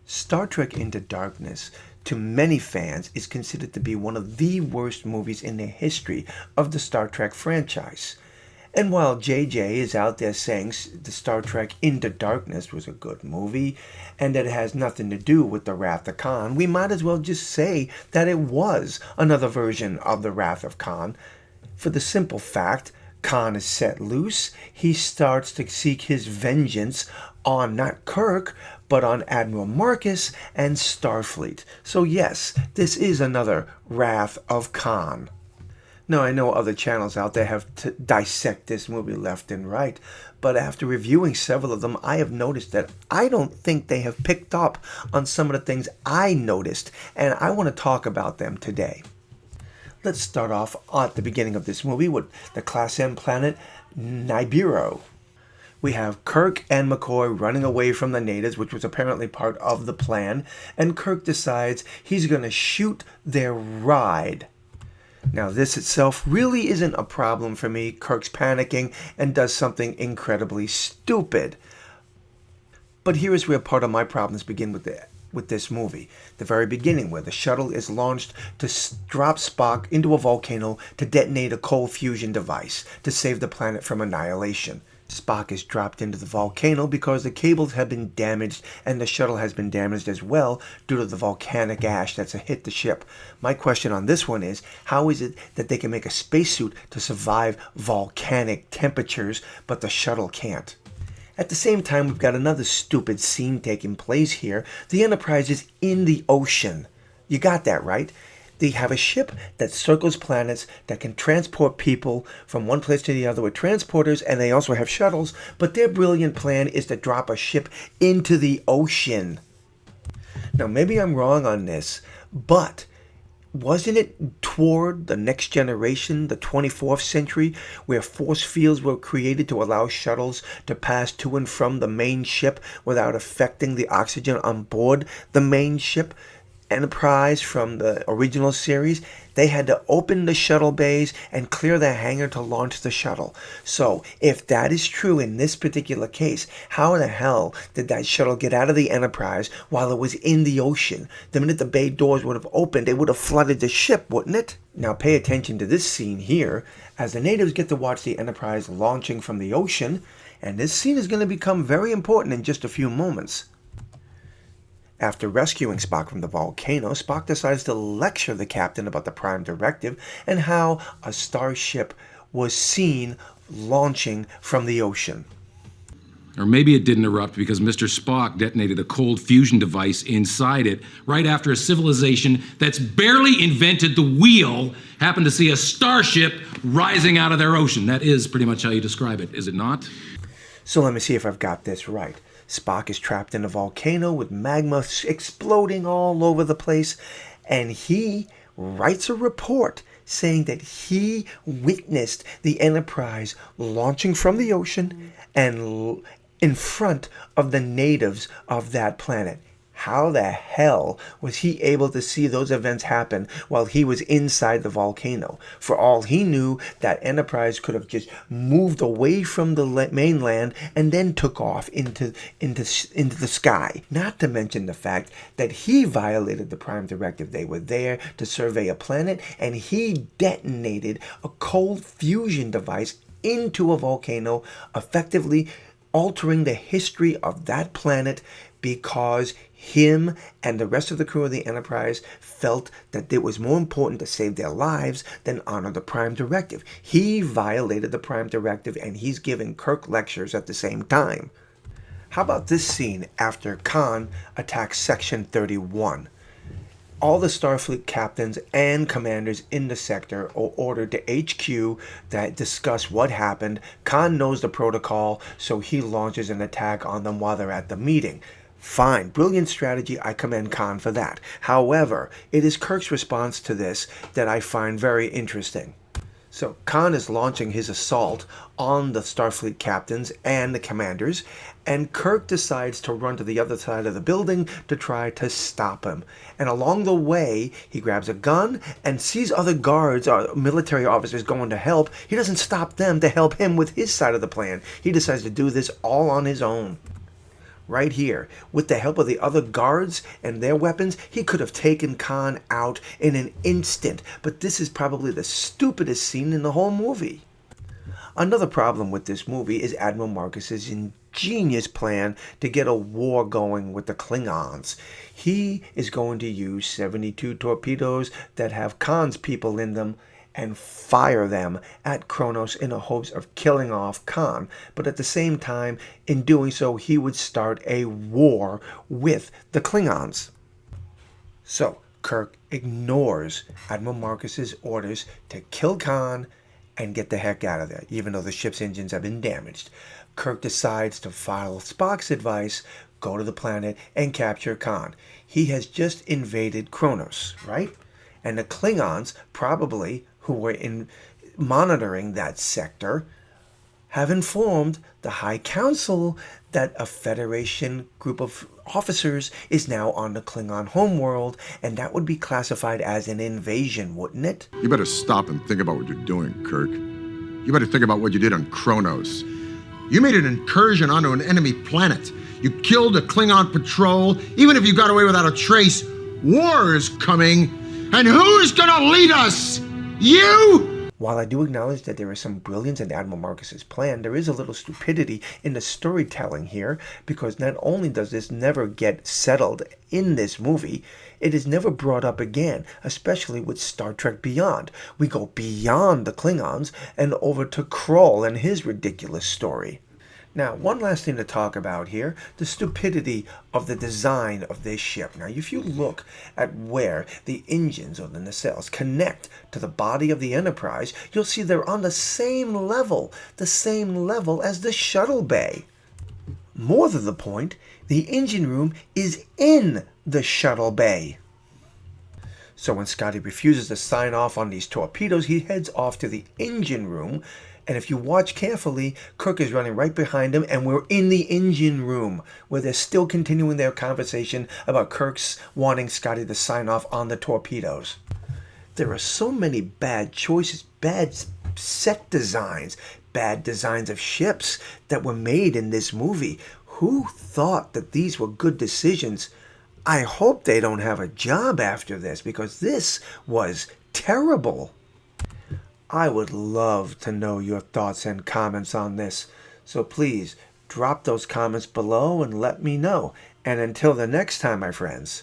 Star Trek Into Darkness, to many fans, is considered to be one of the worst movies in the history of the Star Trek franchise. And while JJ is out there saying the Star Trek Into Darkness was a good movie and that it has nothing to do with the Wrath of Khan, we might as well just say that it was another version of the Wrath of Khan. For the simple fact, Khan is set loose. He starts to seek his vengeance on not Kirk, but on Admiral Marcus and Starfleet. So yes, this is another Wrath of Khan. Now, I know other channels out there have to dissect this movie left and right, but after reviewing several of them, I have noticed that I don't think they have picked up on some of the things I noticed, and I want to talk about them today. Let's start off at the beginning of this movie with the Class M planet Nibiru. We have Kirk and McCoy running away from the natives, which was apparently part of the plan, and Kirk decides he's going to shoot their ride. Now, this itself really isn't a problem for me. Kirk's panicking and does something incredibly stupid. But here is where part of my problems begin with this movie. The very beginning, where the shuttle is launched to drop Spock into a volcano to detonate a cold fusion device to save the planet from annihilation. Spock is dropped into the volcano because the cables have been damaged and the shuttle has been damaged as well due to the volcanic ash that's hit the ship. My question on this one is, how is it that they can make a spacesuit to survive volcanic temperatures, but the shuttle can't? At the same time, we've got another stupid scene taking place here. The Enterprise is in the ocean. You got that, right? They have a ship that circles planets that can transport people from one place to the other with transporters, and they also have shuttles, but their brilliant plan is to drop a ship into the ocean. Now, maybe I'm wrong on this, but wasn't it toward the next generation, the 24th century, where force fields were created to allow shuttles to pass to and from the main ship without affecting the oxygen on board the main ship? Enterprise from the original series, they had to open the shuttle bays and clear the hangar to launch the shuttle. So, if that is true in this particular case, how the hell did that shuttle get out of the Enterprise while it was in the ocean? The minute the bay doors would have opened, it would have flooded the ship, wouldn't it? Now pay attention to this scene here, as the natives get to watch the Enterprise launching from the ocean, and this scene is going to become very important in just a few moments. After rescuing Spock from the volcano, Spock decides to lecture the captain about the Prime Directive and how a starship was seen launching from the ocean. Or maybe it didn't erupt because Mr. Spock detonated a cold fusion device inside it right after a civilization that's barely invented the wheel happened to see a starship rising out of their ocean. That is pretty much how you describe it, is it not? So let me see if I've got this right. Spock is trapped in a volcano with magma exploding all over the place, and he writes a report saying that he witnessed the Enterprise launching from the ocean and in front of the natives of that planet. How the hell was he able to see those events happen while he was inside the volcano? For all he knew, that Enterprise could have just moved away from the mainland and then took off into the sky. Not to mention the fact that he violated the Prime Directive. They were there to survey a planet, and he detonated a cold fusion device into a volcano, effectively altering the history of that planet because him and the rest of the crew of the Enterprise felt that it was more important to save their lives than honor the Prime Directive. He violated the Prime Directive, and he's giving Kirk lectures at the same time. How about this scene after Khan attacks Section 31? All the Starfleet captains and commanders in the sector are ordered to HQ to discuss what happened. Khan knows the protocol, so he launches an attack on them while they're at the meeting. Fine, brilliant strategy, I commend Khan for that. However, it is Kirk's response to this that I find very interesting. So Khan is launching his assault on the Starfleet captains and the commanders, and Kirk decides to run to the other side of the building to try to stop him. And along the way, he grabs a gun and sees other guards or military officers going to help. He doesn't stop them to help him with his side of the plan. He decides to do this all on his own. right here. With the help of the other guards and their weapons, he could have taken Khan out in an instant. But this is probably the stupidest scene in the whole movie. Another problem with this movie is Admiral Marcus's ingenious plan to get a war going with the Klingons. He is going to use 72 torpedoes that have Khan's people in them and fire them at Kronos in the hopes of killing off Khan. But at the same time, in doing so, he would start a war with the Klingons. So Kirk ignores Admiral Marcus's orders to kill Khan and get the heck out of there, even though the ship's engines have been damaged. Kirk decides to follow Spock's advice, go to the planet, and capture Khan. He has just invaded Kronos, right? And the Klingons, probably, who were monitoring that sector, have informed the High Council that a Federation group of officers is now on the Klingon homeworld, and that would be classified as an invasion, wouldn't it? You better stop and think about what you're doing, Kirk. You better think about what you did on Kronos. You made an incursion onto an enemy planet. You killed a Klingon patrol. Even if you got away without a trace, war is coming. And who's gonna lead us? You? While I do acknowledge that there is some brilliance in Admiral Marcus's plan, there is a little stupidity in the storytelling here, because not only does this never get settled in this movie, it is never brought up again, especially with Star Trek Beyond. We go beyond the Klingons and over to Kroll and his ridiculous story. Now, one last thing to talk about here, the stupidity of the design of this ship. Now, if you look at where the engines or the nacelles connect to the body of the Enterprise, you'll see they're on the same level as the shuttle bay. More to the point, the engine room is in the shuttle bay. So when Scotty refuses to sign off on these torpedoes, he heads off to the engine room. And if you watch carefully, Kirk is running right behind him, and we're in the engine room where they're still continuing their conversation about Kirk's wanting Scotty to sign off on the torpedoes. There are so many bad choices, bad set designs, bad designs of ships that were made in this movie. Who thought that these were good decisions? I hope they don't have a job after this, because this was terrible. I would love to know your thoughts and comments on this. So please drop those comments below and let me know. And until the next time, my friends.